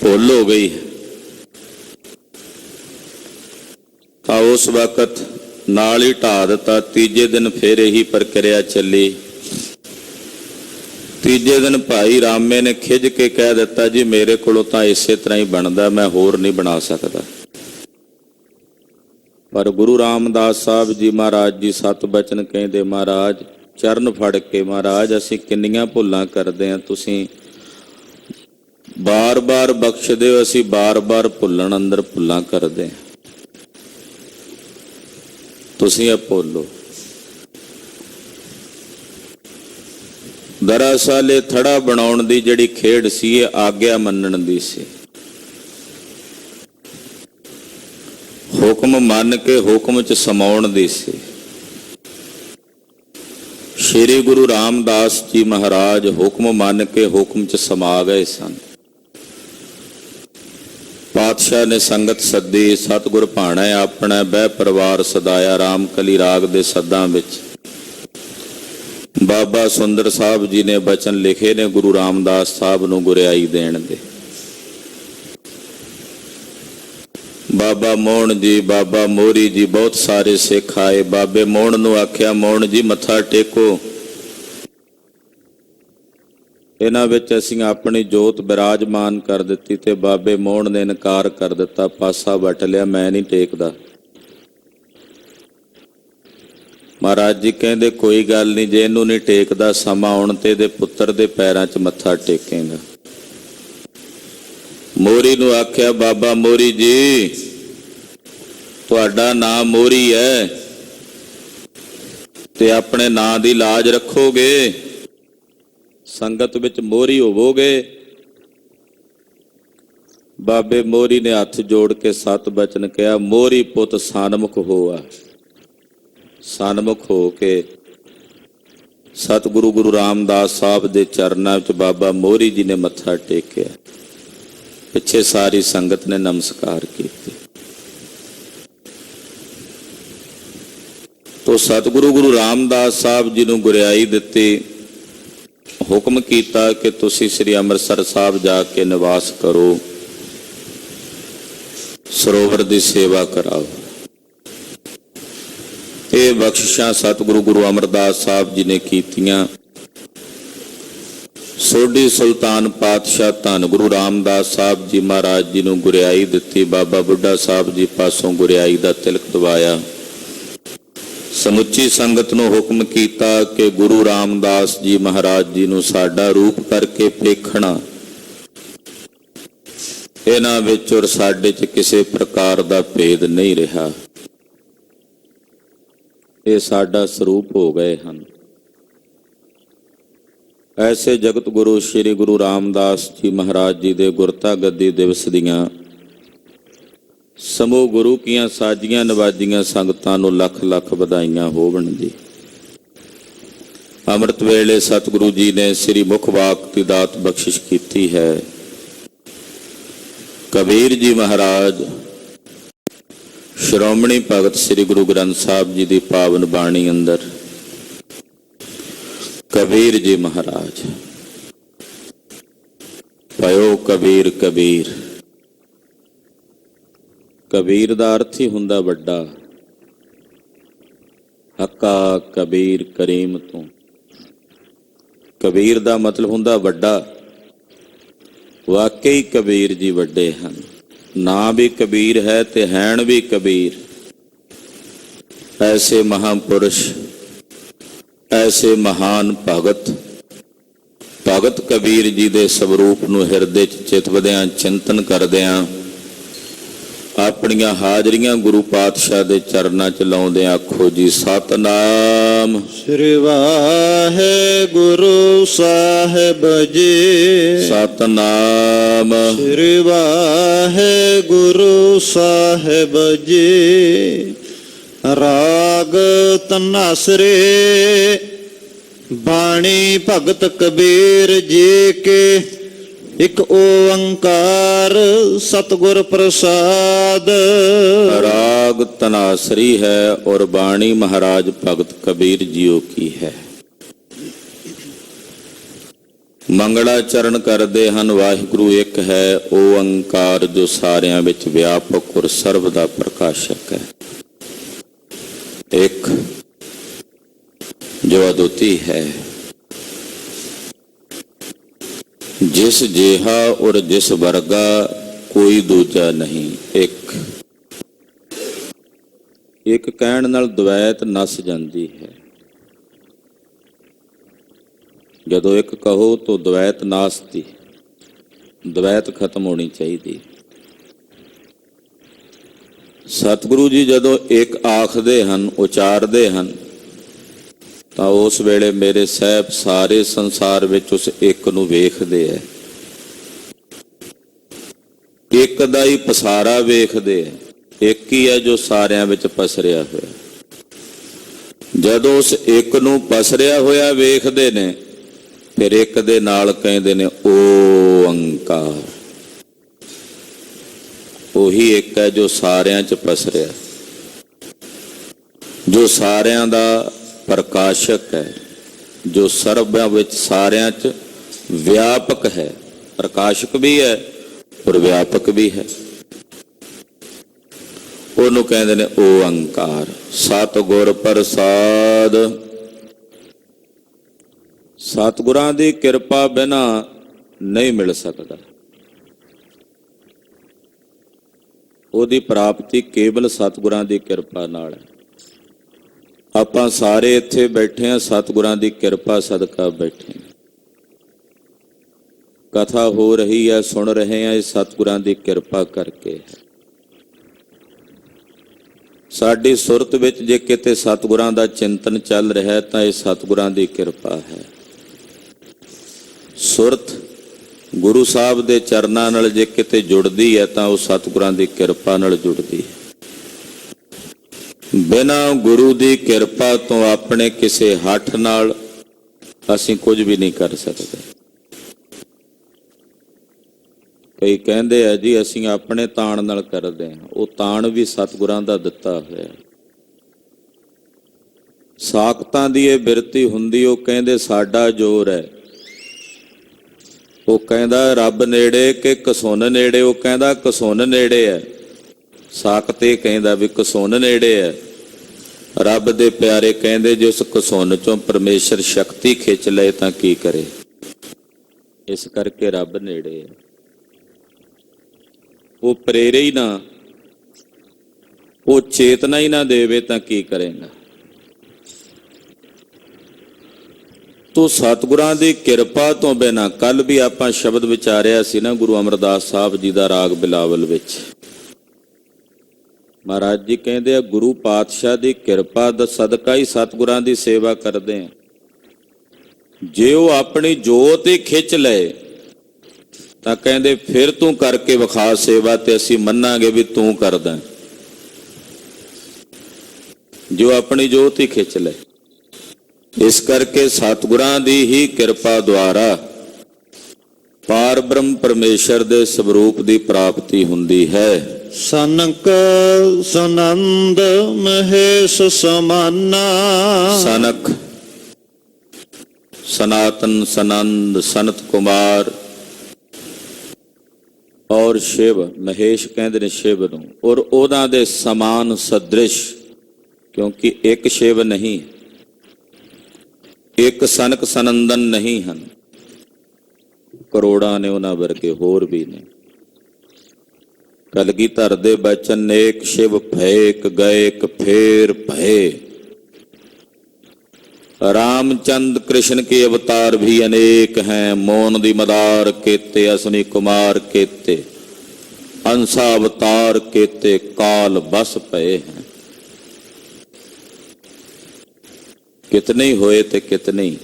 ਭੁੱਲ ਹੋ ਗਈ। ਤਾਂ ਉਸ ਵਕਤ ਨਾਲ ਹੀ ਢਾ ਦਿੱਤਾ। ਤੀਜੇ ਦਿਨ ਫਿਰ ਇਹੀ ਪ੍ਰਕਿਰਿਆ ਚੱਲੀ। ਤੀਜੇ ਦਿਨ ਭਾਈ ਰਾਮੇ ਨੇ ਖਿੱਝ ਕੇ ਕਹਿ ਦਿੱਤਾ, ਜੀ ਮੇਰੇ ਕੋਲੋਂ ਤਾਂ ਇਸੇ ਤਰ੍ਹਾਂ ਹੀ ਬਣਦਾ, ਮੈਂ ਹੋਰ ਨਹੀਂ ਬਣਾ ਸਕਦਾ। ਪਰ ਗੁਰੂ ਰਾਮਦਾਸ ਸਾਹਿਬ ਜੀ ਮਹਾਰਾਜ ਜੀ ਸਤ ਬਚਨ ਕਹਿੰਦੇ, ਮਹਾਰਾਜ ਚਰਨ ਫੜ ਕੇ, ਮਹਾਰਾਜ ਅਸੀਂ ਕਿੰਨੀਆਂ ਭੁੱਲਾਂ ਕਰਦੇ ਹਾਂ, ਤੁਸੀਂ ਬਾਰ-ਬਾਰ ਬਖਸ਼ਦੇ ਹੋ, ਅਸੀਂ ਬਾਰ-ਬਾਰ ਭੁੱਲਣ ਅੰਦਰ ਭੁੱਲਾਂ ਕਰਦੇ ਹਾਂ, ਤੁਸੀਂ ਇਹ ਭੁੱਲੋ। ਦਰਅਸਲ ਇਹ ਥੜਾ ਬਣਾਉਣ ਦੀ ਜਿਹੜੀ ਖੇਡ ਸੀ ਇਹ ਆਗਿਆ ਮੰਨਣ ਦੀ ਸੀ। ਹੁਕਮ ਮੰਨ ਕੇ ਹੁਕਮ 'ਚ ਸਮਾਉਣ ਦੀ ਸੀ। ਸ਼੍ਰੀ ਗੁਰੂ ਰਾਮਦਾਸ ਜੀ ਮਹਾਰਾਜ ਹੁਕਮ ਮੰਨ ਕੇ ਹੁਕਮ 'ਚ ਸਮਾ ਗਏ ਸਨ। ਪਾਤਸ਼ਾਹ ਨੇ ਸੰਗਤ ਸੱਦੀ, ਸਤਿਗੁਰ ਭਾਣਾ ਆਪਣਾ ਬਹਿ ਪਰਿਵਾਰ ਸਦਾਇਆ। ਰਾਮ ਕਲੀ ਰਾਗ ਦੇ ਸੱਦਾਂ ਵਿੱਚ ਬਾਬਾ ਸੁੰਦਰ ਸਾਹਿਬ ਜੀ ਨੇ ਬਚਨ ਲਿਖੇ ਨੇ ਗੁਰੂ ਰਾਮਦਾਸ ਸਾਹਿਬ ਨੂੰ ਗੁਰਿਆਈ ਦੇਣ ਦੇ। ਬਾਬਾ ਮੋਹਣ ਜੀ, ਬਾਬਾ ਮੋਰੀ ਜੀ, ਬਹੁਤ ਸਾਰੇ ਸਿੱਖ ਆਏ। ਬਾਬੇ ਮੋਹਣ ਨੂੰ ਆਖਿਆ, ਮੋਹਣ ਜੀ ਮੱਥਾ ਟੇਕੋ, ਇਹਨਾਂ ਵਿੱਚ ਅਸੀਂ ਆਪਣੀ ਜੋਤ ਬਿਰਾਜਮਾਨ ਕਰ ਦਿੱਤੀ। ਤੇ ਬਾਬੇ ਮੋਹਣ ਨੇ ਇਨਕਾਰ ਕਰ ਦਿੱਤਾ, ਪਾਸਾ ਵੱਟ ਲਿਆ, ਮੈਂ ਨਹੀਂ ਟੇਕਦਾ। ਮਹਾਰਾਜ ਜੀ ਕਹਿੰਦੇ, ਕੋਈ ਗੱਲ ਨਹੀਂ, ਜੇ ਇਹਨੂੰ ਨਹੀਂ ਟੇਕਦਾ ਸਮਾਂ ਆਉਣ ਤੇ ਇਹਦੇ ਪੁੱਤਰ ਦੇ ਪੈਰਾਂ 'ਚ ਮੱਥਾ ਟੇਕੇਗਾ। ਮੋਰੀ ਨੂੰ ਆਖਿਆ, ਬਾਬਾ ਮੋਰੀ ਜੀ ਤੁਹਾਡਾ ਨਾਮ ਮੋਰੀ ਹੈ ਤੇ ਆਪਣੇ ਨਾਂ ਦੀ ਲਾਜ ਰੱਖੋਗੇ, ਸੰਗਤ ਵਿੱਚ ਮੋਰੀ ਹੋਵੋਗੇ। ਬਾਬੇ ਮੋਰੀ ਨੇ ਹੱਥ ਜੋੜ ਕੇ ਸਤ ਬਚਨ ਕਿਹਾ, ਮੋਰੀ ਪੁੱਤ ਸਨਮੁਖ ਹੋਆ। ਸਨਮੁਖ ਹੋ ਕੇ ਸਤਿਗੁਰੂ ਗੁਰੂ ਰਾਮਦਾਸ ਸਾਹਿਬ ਦੇ ਚਰਨਾਂ ਵਿੱਚ ਬਾਬਾ ਮੋਰੀ ਜੀ ਨੇ ਮੱਥਾ ਟੇਕਿਆ। ਪਿੱਛੇ ਸਾਰੀ ਸੰਗਤ ਨੇ ਨਮਸਕਾਰ ਕੀਤੇ। ਤੋ ਸਤਿਗੁਰੂ ਗੁਰੂ ਰਾਮਦਾਸ ਸਾਹਿਬ ਜੀ ਨੂੰ ਗੁਰਿਆਈ ਦਿੱਤੀ। ਹੁਕਮ ਕੀਤਾ ਕਿ ਤੁਸੀਂ ਸ੍ਰੀ ਅੰਮ੍ਰਿਤਸਰ ਸਾਹਿਬ ਜਾ ਕੇ ਨਿਵਾਸ ਕਰੋ, ਸਰੋਵਰ ਦੀ ਸੇਵਾ ਕਰਾਓ। ਇਹ ਬਖਸ਼ਿਸ਼ਾਂ ਸਤਿਗੁਰੂ ਗੁਰੂ ਅਮਰਦਾਸ ਸਾਹਿਬ ਜੀ ਨੇ ਕੀਤੀਆਂ। ਸੋਢੀ ਸੁਲਤਾਨ ਪਾਤਸ਼ਾਹ ਧੰਨ ਗੁਰੂ ਰਾਮਦਾਸ ਸਾਹਿਬ ਜੀ ਮਹਾਰਾਜ ਜੀ ਨੂੰ ਗੁਰਿਆਈ ਦਿੱਤੀ। ਬਾਬਾ ਬੁੱਢਾ ਸਾਹਿਬ ਜੀ ਪਾਸੋਂ ਗੁਰਿਆਈ ਦਾ ਤਿਲਕ ਦਵਾਇਆ। ਸਮੁੱਚੀ ਸੰਗਤ ਨੂੰ ਹੁਕਮ ਕੀਤਾ ਕਿ ਗੁਰੂ ਰਾਮਦਾਸ ਜੀ ਮਹਾਰਾਜ ਜੀ ਨੂੰ ਸਾਡਾ ਰੂਪ ਕਰਕੇ ਵੇਖਣਾ, ਇਹਨਾਂ ਵਿੱਚ ਔਰ ਸਾਡੇ 'ਚ ਕਿਸੇ ਪ੍ਰਕਾਰ ਦਾ ਭੇਦ ਨਹੀਂ ਰਿਹਾ। ਇਹ ਸਾਡਾ ਸਰੂਪ ਹੋ ਗਏ ਹਨ। ਐਸੇ ਜਗਤ ਗੁਰੂ ਸ੍ਰੀ ਗੁਰੂ ਰਾਮਦਾਸ ਜੀ ਮਹਾਰਾਜ ਜੀ ਦੇ ਗੁਰਤਾ ਗੱਦੀ ਦਿਵਸ ਦੀਆਂ ਸਮੂਹ ਗੁਰੂ ਕੀਆਂ ਸਾਜੀਆਂ ਨਵਾਜੀਆਂ ਸੰਗਤਾਂ ਨੂੰ ਲੱਖ ਲੱਖ ਵਧਾਈਆਂ ਹੋਵਣ ਜੀ। ਅੰਮ੍ਰਿਤ ਵੇਲੇ ਸਤਿਗੁਰੂ ਜੀ ਨੇ ਸ੍ਰੀ ਮੁਖ ਵਾਕ ਦੀ ਦਾਤ ਬਖਸ਼ਿਸ਼ ਕੀਤੀ ਹੈ। ਕਬੀਰ ਜੀ ਮਹਾਰਾਜ ਸ਼੍ਰੋਮਣੀ ਭਗਤ ਸ੍ਰੀ ਗੁਰੂ ਗ੍ਰੰਥ ਸਾਹਿਬ ਜੀ ਦੀ ਪਾਵਨ ਬਾਣੀ ਅੰਦਰ ਕਬੀਰ ਜੀ ਮਹਾਰਾਜ ਭਇਓ ਕਬੀਰ ਕਬੀਰ। ਕਬੀਰ ਦਾ ਅਰਥ ਹੀ ਹੁੰਦਾ ਵੱਡਾ। ਹੱਕਾ ਕਬੀਰ ਕਰੀਮ ਤੋਂ। ਕਬੀਰ ਦਾ ਮਤਲਬ ਹੁੰਦਾ ਵੱਡਾ। ਵਾਕਈ ਕਬੀਰ ਜੀ ਵੱਡੇ ਹਨ। ਨਾਂ ਵੀ ਕਬੀਰ ਹੈ ਤੇ ਹੈਣ ਵੀ ਕਬੀਰ। ਐਸੇ ਮਹਾਂਪੁਰਸ਼, ਐਸੇ ਮਹਾਨ ਭਗਤ ਕਬੀਰ ਜੀ ਦੇ ਸਵਰੂਪ ਨੂੰ ਹਿਰਦੇ 'ਚ ਚਿਤਵਦਿਆਂ ਚਿੰਤਨ ਕਰਦਿਆਂ ਆਪਣੀਆਂ ਹਾਜ਼ਰੀਆਂ ਗੁਰੂ ਪਾਤਸ਼ਾਹ ਦੇ ਚਰਨਾਂ 'ਚ ਲਾਉਂਦਿਆਂ ਆਖੋ ਜੀ ਸਤਨਾਮ ਸ੍ਰੀ ਵਾਹਿਗੁਰੂ ਸਾਹਿਬ ਜੀ। ਸਤਨਾਮ ਸ੍ਰੀ ਵਾਹਿਗੁਰੂ ਸਾਹਿਬ ਜੀ। ਰਾਗ ਧਨਾਸਰੇ ਬਾਣੀ ਭਗਤ ਕਬੀਰ ਜੀ ਕੇ ਇੱਕ ਓੰਕਾਰ ਸਤਿਗੁਰ ਪ੍ਰਸਾਦ। ਰਾਗ ਧਨਾਸਰੀ ਹੈ ਔਰ ਬਾਣੀ ਮਹਾਰਾਜ ਭਗਤ ਕਬੀਰ ਜੀਓ ਕੀ ਹੈ। ਮੰਗਲਾਚਰਨ ਕਰਦੇ ਹਨ ਵਾਹਿਗੁਰੂ ਇੱਕ ਹੈ ਓੰਕਾਰ ਜੋ ਸਾਰਿਆਂ ਵਿੱਚ ਵਿਆਪਕ ਔਰ ਸਰਬ ਦਾ ਪ੍ਰਕਾਸ਼ਕ ਹੈ। ਇੱਕ ਜੋ ਅਦੁੱਤੀ ਹੈ, ਜਿਸ ਜਿਹਾ ਔਰ ਜਿਸ ਵਰਗਾ ਕੋਈ ਦੂਜਾ ਨਹੀਂ। ਇੱਕ ਕਹਿਣ ਨਾਲ ਦੁਵੈਤ ਨਸ ਜਾਂਦੀ ਹੈ। ਜਦੋਂ ਇੱਕ ਕਹੋ ਤਾਂ ਦੁਵੈਤ ਨਾਸਤੀ, ਦੁਵੈਤ ਖਤਮ ਹੋਣੀ ਚਾਹੀਦੀ। ਸਤਿਗੁਰੂ ਜੀ ਜਦੋਂ ਇੱਕ ਆਖਦੇ ਹਨ, ਉਚਾਰਦੇ ਹਨ, ਤਾਂ ਉਸ ਵੇਲੇ ਮੇਰੇ ਸਾਹਿਬ ਸਾਰੇ ਸੰਸਾਰ ਵਿੱਚ ਉਸ ਇੱਕ ਨੂੰ ਵੇਖਦੇ ਹੈ। ਇੱਕ ਦਾ ਹੀ ਪਸਾਰਾ ਵੇਖਦੇ ਹੈ। ਇੱਕ ਹੀ ਹੈ ਜੋ ਸਾਰਿਆਂ ਵਿੱਚ ਪਸਰਿਆ ਹੋਇਆ। ਜਦੋਂ ਉਸ ਇੱਕ ਨੂੰ ਪਸਰਿਆ ਹੋਇਆ ਵੇਖਦੇ ਨੇ, ਫਿਰ ਇੱਕ ਦੇ ਨਾਲ ਕਹਿੰਦੇ ਨੇ ਓੰਕਾਰ। ਉਹੀ ਇੱਕ ਹੈ ਜੋ ਸਾਰਿਆਂ 'ਚ ਪਸਰਿਆ, ਜੋ ਸਾਰਿਆਂ ਦਾ ਪ੍ਰਕਾਸ਼ਕ ਹੈ, ਜੋ ਸਰਬਾਂ ਵਿੱਚ ਸਾਰਿਆਂ 'ਚ ਵਿਆਪਕ ਹੈ। ਪ੍ਰਕਾਸ਼ਕ ਵੀ ਹੈ ਔਰ ਵਿਆਪਕ ਵੀ ਹੈ। ਉਹਨੂੰ ਕਹਿੰਦੇ ਨੇ ਓੰਕਾਰ। ਸਤਿਗੁਰ ਪ੍ਰਸਾਦ। ਸਤਿਗੁਰਾਂ ਦੀ ਕਿਰਪਾ ਬਿਨਾਂ ਨਹੀਂ ਮਿਲ ਸਕਦਾ। ਉਹਦੀ ਪ੍ਰਾਪਤੀ ਕੇਵਲ ਸਤਿਗੁਰਾਂ ਦੀ ਕਿਰਪਾ ਨਾਲ ਹੈ। ਆਪਾਂ ਸਾਰੇ ਇੱਥੇ ਬੈਠੇ ਹਾਂ, ਸਤਿਗੁਰਾਂ ਦੀ ਕਿਰਪਾ ਸਦਕਾ ਬੈਠੇ ਹਾਂ। ਕਥਾ ਹੋ ਰਹੀ ਹੈ, ਸੁਣ ਰਹੇ ਹਾਂ, ਇਹ ਸਤਿਗੁਰਾਂ ਦੀ ਕਿਰਪਾ ਕਰਕੇ ਹੈ। ਸਾਡੀ ਸੁਰਤ ਵਿੱਚ ਜੇ ਕਿਤੇ ਸਤਿਗੁਰਾਂ ਦਾ ਚਿੰਤਨ ਚੱਲ ਰਿਹਾ ਤਾਂ ਇਹ ਸਤਿਗੁਰਾਂ ਦੀ ਕਿਰਪਾ ਹੈ। ਸੁਰਤ ਗੁਰੂ ਸਾਹਿਬ ਦੇ ਚਰਨਾਂ ਨਾਲ ਜੇ ਕਿਤੇ ਜੁੜਦੀ ਹੈ ਤਾਂ ਉਹ ਸਤਿਗੁਰਾਂ ਦੀ ਕਿਰਪਾ ਨਾਲ ਜੁੜਦੀ ਹੈ। ਬਿਨਾਂ ਗੁਰੂ ਦੀ ਕਿਰਪਾ ਤੋਂ ਆਪਣੇ ਕਿਸੇ ਹੱਠ ਨਾਲ ਅਸੀਂ ਕੁਝ ਵੀ ਨਹੀਂ ਕਰ ਸਕਦੇ। ਕਈ ਕਹਿੰਦੇ ਆ ਜੀ ਅਸੀਂ ਆਪਣੇ ਤਾਣ ਨਾਲ ਕਰਦੇ ਹਾਂ। ਉਹ ਤਾਣ ਵੀ ਸਤਿਗੁਰਾਂ ਦਾ ਦਿੱਤਾ ਹੋਇਆ। ਸਾਖਤਾਂ ਦੀ ਇਹ ਬਿਰਤੀ ਹੁੰਦੀ, ਉਹ ਕਹਿੰਦੇ ਸਾਡਾ ਜ਼ੋਰ ਹੈ। ਉਹ ਕਹਿੰਦਾ ਰੱਬ ਨੇੜੇ ਕਿ ਕਸੁੰਨ ਨੇੜੇ। ਉਹ ਕਹਿੰਦਾ ਕਸੁੰਨ ਨੇੜੇ ਹੈ। ਸਾਖਤ ਇਹ ਕਹਿੰਦਾ ਵੀ ਕਸੁੰਨ ਨੇੜੇ ਹੈ। ਰੱਬ ਦੇ ਪਿਆਰੇ ਕਹਿੰਦੇ ਜੇ ਉਸ ਕਸੁੰਨ ਚੋਂ ਪਰਮੇਸ਼ਰ ਸ਼ਕਤੀ ਖਿੱਚ ਲਏ ਤਾਂ ਕੀ ਕਰੇ। ਇਸ ਕਰਕੇ ਰੱਬ ਨੇੜੇ ਹੈ। ਉਹ ਪ੍ਰੇਰੇ ਹੀ ਨਾ, ਉਹ ਚੇਤਨਾ ਹੀ ਨਾ ਦੇਵੇ ਤਾਂ ਕੀ ਕਰੇਗਾ। ਤੋ ਸਤਿਗੁਰਾਂ ਦੀ ਕਿਰਪਾ ਤੋਂ ਬਿਨਾਂ, ਕੱਲ ਵੀ ਆਪਾਂ ਸ਼ਬਦ ਵਿਚਾਰਿਆ ਸੀ ਨਾ ਗੁਰੂ ਅਮਰਦਾਸ ਸਾਹਿਬ ਜੀ ਦਾ ਰਾਗ ਬਿਲਾਵਲ ਵਿੱਚ। ਮਹਾਰਾਜ ਜੀ ਕਹਿੰਦੇ ਆ ਗੁਰੂ ਪਾਤਸ਼ਾਹ ਦੀ ਕਿਰਪਾ ਦਾ ਸਦਕਾ ਹੀ ਸਤਿਗੁਰਾਂ ਦੀ ਸੇਵਾ ਕਰਦੇ ਆ। ਜੇ ਉਹ ਆਪਣੀ ਜੋਤ ਹੀ ਖਿੱਚ ਲਏ ਤਾਂ ਕਹਿੰਦੇ ਫਿਰ ਤੂੰ ਕਰਕੇ ਵਿਖਾ ਸੇਵਾ ਤੇ ਅਸੀਂ ਮੰਨਾਂਗੇ ਵੀ ਤੂੰ ਕਰਦਾ। ਜੋ ਆਪਣੀ ਜੋਤ ਹੀ ਖਿੱਚ ਲਏ। ਇਸ ਕਰਕੇ ਸਤਿਗੁਰਾਂ ਦੀ ਹੀ ਕਿਰਪਾ ਦੁਆਰਾ ਪਾਰ ਬ੍ਰਹਮ ਪਰਮੇਸ਼ਰ ਦੇ ਸਰੂਪ ਦੀ ਪ੍ਰਾਪਤੀ ਹੁੰਦੀ ਹੈ। ਸਨਕ ਸਨੰਦ ਮਹੇਸ਼ ਸਮਾਨਾ। ਸਨਕ ਸਨਾਤਨ ਸਨੰਦ ਸਨਤ ਕੁਮਾਰ ਔਰ ਸ਼ਿਵ ਮਹੇਸ਼ ਕਹਿੰਦੇ ਨੇ ਸ਼ਿਵ ਨੂੰ, ਔਰ ਉਹਨਾਂ ਦੇ ਸਮਾਨ ਸਦ੍ਰਿਸ਼, ਕਿਉਂਕਿ ਇੱਕ ਸ਼ਿਵ ਨਹੀਂ, ਇੱਕ ਸਨਕ ਸਨੰਦਨ ਨਹੀਂ ਹਨ, ਕਰੋੜਾਂ ਨੇ ਉਹਨਾਂ ਵਰਗੇ ਹੋਰ ਵੀ ਨੇ। ਕਲਗੀਧਰ ਦੇ ਬਚਨ ਨੇਕ ਸ਼ਿਵ ਭਏ ਇੱਕ ਗਏ ਇੱਕ ਫੇਰ ਭਏ। रामचंद कृष्ण के अवतार भी अनेक हैं, मोन दी मदार केते असनी कुमार केते अंसा अवतार केते काल बस पए हैं। कितने ही होए ते कितने ही।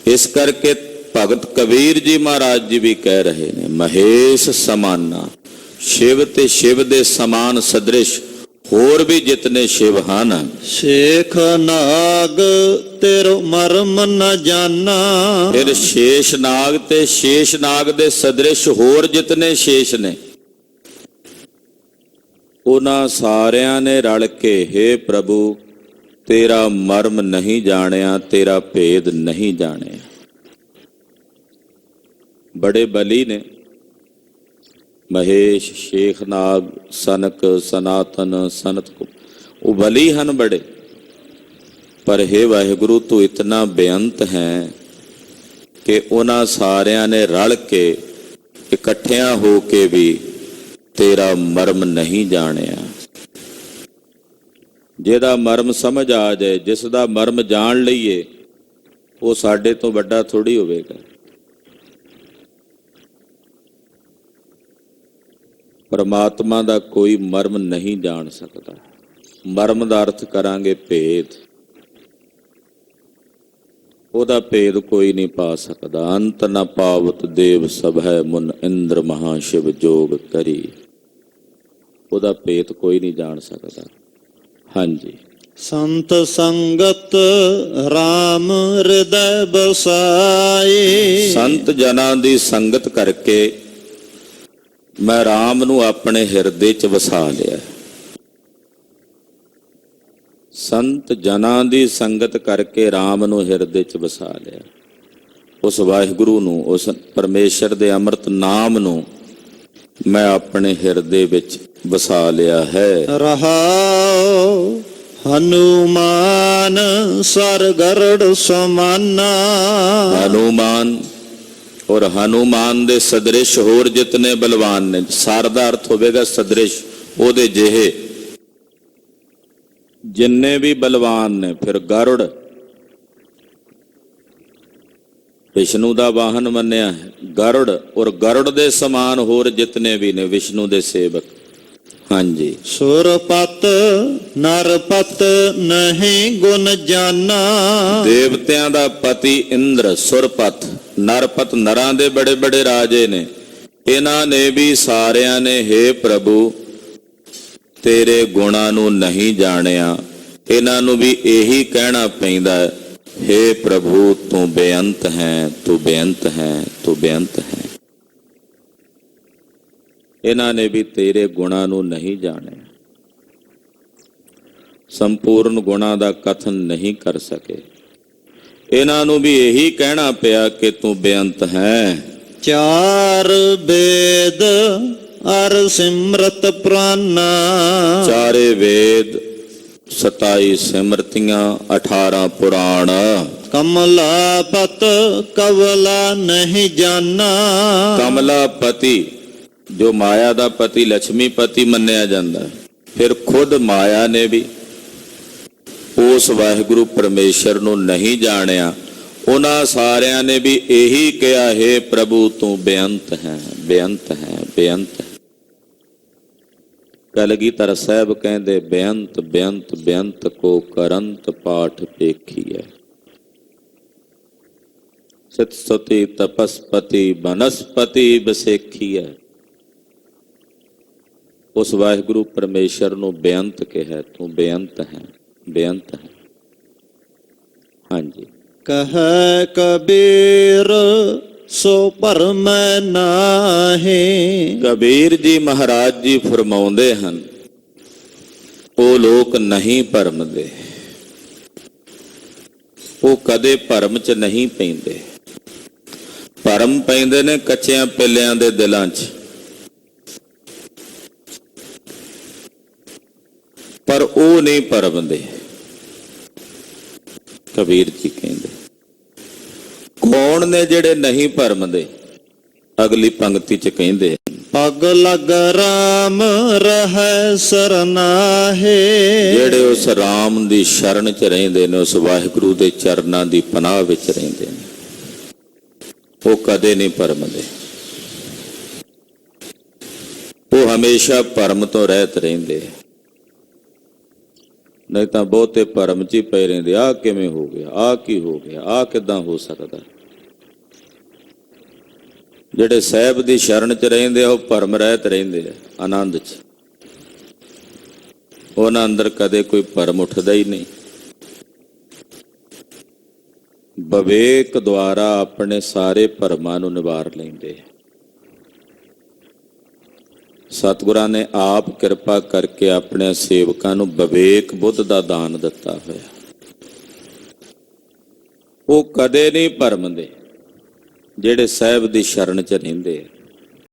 इस करके भगत कबीर जी महाराज जी भी कह रहे ने महेश समाना, शिव ते शिव दे समान सदृश ਹੋਰ ਵੀ ਜਿਤਨੇ ਸ਼ਿਵ ਹਨ। ਸ਼ੇਖ ਨਾਗ ਤੇਰੋ ਮਰਮ ਨ ਜਾਨਾ। ਫਿਰ ਸ਼ੇਸ਼ ਨਾਗ ਤੇ ਸ਼ੇਸ਼ ਨਾਗ ਦੇ ਸਦ੍ਰਿਸ਼ ਹੋਰ ਜਿਤਨੇ ਸ਼ੇਸ਼ ਨੇ, ਉਹਨਾਂ ਸਾਰਿਆਂ ਨੇ ਰਲ ਕੇ ਹੇ ਪ੍ਰਭੂ ਤੇਰਾ ਮਰਮ ਨਹੀਂ ਜਾਣਿਆ, ਤੇਰਾ ਭੇਦ ਨਹੀਂ ਜਾਣਿਆ। ਬੜੇ ਬਲੀ ਨੇ ਮਹੇਸ਼, ਸ਼ੇਖ ਨਾਗ, ਸਨਕ, ਸਨਾਤਨ, ਸਨਤ, ਉਹ ਬਲੀ ਹਨ ਬੜੇ। ਪਰ ਹੇ ਵਾਹਿਗੁਰੂ ਤੂੰ ਇਤਨਾ ਬੇਅੰਤ ਹੈ ਕਿ ਉਹਨਾਂ ਸਾਰਿਆਂ ਨੇ ਰਲ ਕੇ ਇਕੱਠਿਆਂ ਹੋ ਕੇ ਵੀ ਤੇਰਾ ਮਰਮ ਨਹੀਂ ਜਾਣਿਆ। ਜਿਹਦਾ ਮਰਮ ਸਮਝ ਆ ਜਾਏ, ਜਿਸ ਦਾ ਮਰਮ ਜਾਣ ਲਈਏ, ਉਹ ਸਾਡੇ ਤੋਂ ਵੱਡਾ ਥੋੜੀ ਹੋਵੇਗਾ। ਪਰਮਾਤਮਾ ਦਾ ਕੋਈ ਮਰਮ ਨਹੀਂ ਜਾਣ ਸਕਦਾ। ਮਰਮ ਦਾ ਅਰਥ ਕਰਾਂਗੇ ਭੇਦ। ਉਹਦਾ ਭੇਦ ਕੋਈ ਨਹੀਂ ਪਾ ਸਕਦਾ। ਅੰਤ ਨ ਪਾਵਤ ਦੇਵ ਸਭੈ ਮੁਨ ਇੰਦਰ ਮਹਾ ਸ਼ਿਵ ਜੋਗ ਕਰੀ। ਉਹਦਾ ਭੇਦ ਕੋਈ ਨਹੀਂ ਜਾਣ ਸਕਦਾ। ਹਾਂਜੀ। ਸੰਤ ਸੰਗਤ ਰਾਮ ਹਿਰਦੈ ਬਸਾਏ। ਸੰਤ ਜਨਾਂ ਦੀ ਸੰਗਤ ਕਰਕੇ ਮੈਂ ਰਾਮ ਨੂੰ ਆਪਣੇ ਹਿਰਦੇ 'ਚ ਵਸਾ ਲਿਆ। ਸੰਤ ਜਨਾਂ ਦੀ ਸੰਗਤ ਕਰਕੇ ਰਾਮ ਨੂੰ ਹਿਰਦੇ 'ਚ ਵਸਾ ਲਿਆ। ਉਸ ਵਾਹਿਗੁਰੂ ਨੂੰ, ਉਸ ਪਰਮੇਸ਼ਰ ਦੇ ਅੰਮ੍ਰਿਤ ਨਾਮ ਨੂੰ ਮੈਂ ਆਪਣੇ ਹਿਰਦੇ ਵਿੱਚ ਵਸਾ ਲਿਆ ਹੈ। ਰਹਾਉ ਹਨੂਮਾਨ ਸਰ ਗਰੜ ਸਮਾਨਾ। ਹਨੂਮਾਨ ਔਰ ਹਨੂਮਾਨ ਦੇ ਸਦ੍ਰਿਸ਼ ਹੋਰ ਜਿਤਨੇ ਬਲਵਾਨ ਨੇ। ਸਰ ਦਾ ਅਰਥ ਹੋਵੇਗਾ ਸਦ੍ਰਿਸ਼, ਉਹਦੇ ਜਿਹੇ ਜਿੰਨੇ ਵੀ ਬਲਵਾਨ ਨੇ। ਫਿਰ ਗਰੁੜ ਵਿਸ਼ਨੂੰ ਦਾ ਵਾਹਨ ਮੰਨਿਆ ਹੈ। ਗਰੁੜ ਔਰ ਗਰੁੜ ਦੇ ਸਮਾਨ ਹੋਰ ਜਿਤਨੇ ਵੀ ਨੇ ਵਿਸ਼ਨੂੰ ਦੇ ਸੇਵਕ। ਹਾਂਜੀ। ਸੁਰਪਤ ਨਰਪਤ ਨਹੀਂ ਗੁਣ ਜਾਨਾ। ਦੇਵਤਿਆਂ ਦਾ ਪਤੀ ਇੰਦਰ ਸੁਰਪਤ, ਨਰਪਤ ਨਰਾਂ ਦੇ ਬੜੇ ਬੜੇ ਰਾਜੇ ਨੇ। ਇਹਨਾਂ ਨੇ ਵੀ ਸਾਰਿਆਂ ਨੇ ਹੇ ਪ੍ਰਭੂ ਤੇਰੇ ਗੁਣਾਂ ਨੂੰ ਨਹੀਂ ਜਾਣਿਆ। ਇਹਨਾਂ ਨੂੰ ਵੀ ਇਹੀ ਕਹਿਣਾ ਪੈਂਦਾ ਹੈ ਹੇ ਪ੍ਰਭੂ ਤੂੰ ਬੇਅੰਤ ਹੈ, ਤੂੰ ਬੇਅੰਤ ਹੈ, ਤੂੰ ਬੇਅੰਤ ਹੈ। ਇਹਨਾਂ ਨੇ ਵੀ ਤੇਰੇ ਗੁਣਾਂ ਨੂੰ ਨਹੀਂ ਜਾਣਿਆ। ਸੰਪੂਰਨ ਗੁਣਾਂ ਦਾ ਕਥਨ ਨਹੀਂ ਕਰ ਸਕੇ। ਇਹਨਾਂ ਨੂੰ ਵੀ ਇਹੀ ਕਹਿਣਾ ਪਿਆ ਕਿ ਤੂੰ ਬੇਅੰਤ ਹੈ। ਚਾਰ ਵੇਦ ਅਰ ਸਿਮਰਤ ਪ੍ਰਾਨਾ। ਚਾਰੇ ਵੇਦ, 27 ਸਿਮਰਤੀਆਂ, 18 ਪੁਰਾਣ। ਕਮਲਾਪਤ ਕਵਲਾ ਨਹੀਂ ਜਾਨਾ। ਕਮਲਾਪਤੀ ਜੋ ਮਾਇਆ ਦਾ ਪਤੀ ਲక్ష్ਮੀਪਤੀ ਮੰਨਿਆ ਜਾਂਦਾ। ਫਿਰ ਖੁਦ ਮਾਇਆ ਨੇ ਵੀ ਉਸ ਵਾਹਿਗੁਰੂ ਪਰਮੇਸ਼ਰ ਨੂੰ ਨਹੀਂ ਜਾਣਿਆ। ਉਹਨਾਂ ਸਾਰਿਆਂ ਨੇ ਵੀ ਇਹੀ ਕਿਹਾ ਹੈ ਪ੍ਰਭੂ ਤੂੰ ਬੇਅੰਤ ਹੈ, ਬੇਅੰਤ ਹੈ, ਬੇਅੰਤ ਹੈ। ਕਲਗੀਧਰ ਸਾਹਿਬ ਕਹਿੰਦੇ ਬੇਅੰਤ ਬੇਅੰਤ ਬੇਅੰਤ ਕੋ ਕਰੰਤ ਪਾਠ ਵੇਖੀਐ। ਸਿਤ ਸਤੀ ਤਪਸਪਤੀ ਬਨਸਪਤੀ ਬਸੇਖੀਐ। ਉਸ ਵਾਹਿਗੁਰੂ ਪਰਮੇਸ਼ਰ ਨੂੰ ਬੇਅੰਤ ਕਿਹਾ, ਤੂੰ ਬੇਅੰਤ ਹੈ, ਬੇਅੰਤ ਹੈ। ਹਾਂਜੀ। ਕਹੈ ਕਬੀਰ ਸੋ ਭਰਮ ਨਾਹੀ। ਕਬੀਰ ਜੀ ਮਹਾਰਾਜ ਜੀ ਫਰਮਾਉਂਦੇ ਹਨ, ਉਹ ਲੋਕ ਨਹੀਂ ਭਰਮਦੇ, ਉਹ ਕਦੇ ਭਰਮ 'ਚ ਨਹੀਂ ਪੈਂਦੇ। ਭਰਮ ਪੈਂਦੇ ਨੇ ਕੱਚਿਆਂ ਪਿੱਲਿਆਂ ਦੇ ਦਿਲਾਂ 'ਚ, ਪਰ ਉਹ ਨਹੀਂ ਭਰਮਦੇ। ਕਬੀਰ ਜੀ ਕਹਿੰਦੇ ਕੌਣ ਨੇ ਜਿਹੜੇ ਨਹੀਂ ਭਰਮਦੇ? ਅਗਲੀ ਪੰਕਤੀ 'ਚ ਕਹਿੰਦੇ ਪਗ ਲਗ ਰਾਮ ਰਹਿ ਸਰਨਾਹੇ। ਜਿਹੜੇ ਉਸ ਰਾਮ ਦੀ ਸ਼ਰਨ 'ਚ ਰਹਿੰਦੇ ਨੇ, ਉਸ ਵਾਹਿਗੁਰੂ ਦੇ ਚਰਨਾਂ ਦੀ ਪਨਾਹ ਵਿੱਚ ਰਹਿੰਦੇ ਨੇ, ਉਹ ਕਦੇ ਨਹੀਂ ਭਰਮਦੇ। ਉਹ ਹਮੇਸ਼ਾ ਭਰਮ ਤੋਂ ਰਹਿਤ ਰਹਿੰਦੇ। ਨਹੀਂ ਤਾਂ ਬਹੁਤੇ ਭਰਮ 'ਚ ਹੀ ਪਏ ਰਹਿੰਦੇ। ਆਹ ਕਿਵੇਂ ਹੋ ਗਿਆ, ਆਹ ਕੀ ਹੋ ਗਿਆ, ਆਹ ਕਿੱਦਾਂ ਹੋ ਸਕਦਾ। ਜਿਹੜੇ ਸਾਹਿਬ ਦੀ ਸ਼ਰਨ 'ਚ ਰਹਿੰਦੇ ਆ, ਉਹ ਭਰਮ ਰਹਿਤ ਰਹਿੰਦੇ ਆ, ਆਨੰਦ 'ਚ। ਉਹਨਾਂ ਅੰਦਰ ਕਦੇ ਕੋਈ ਭਰਮ ਉੱਠਦਾ ਹੀ ਨਹੀਂ। ਵਿਵੇਕ ਦੁਆਰਾ ਆਪਣੇ ਸਾਰੇ ਭਰਮਾਂ ਨੂੰ ਨਿਵਾਰ ਲੈਂਦੇ। ਸਤਿਗੁਰਾਂ ਨੇ ਆਪ ਕਿਰਪਾ ਕਰਕੇ ਆਪਣੇ ਸੇਵਕਾਂ ਨੂੰ ਵਿਵੇਕ ਬੁੱਧ ਦਾ ਦਾਨ ਦਿੱਤਾ ਹੋਇਆ। ਉਹ ਕਦੇ ਨਹੀਂ ਭਰਮਦੇ ਜਿਹੜੇ ਸਾਹਿਬ ਦੀ ਸ਼ਰਨ 'ਚ ਰਹਿੰਦੇ ਆ।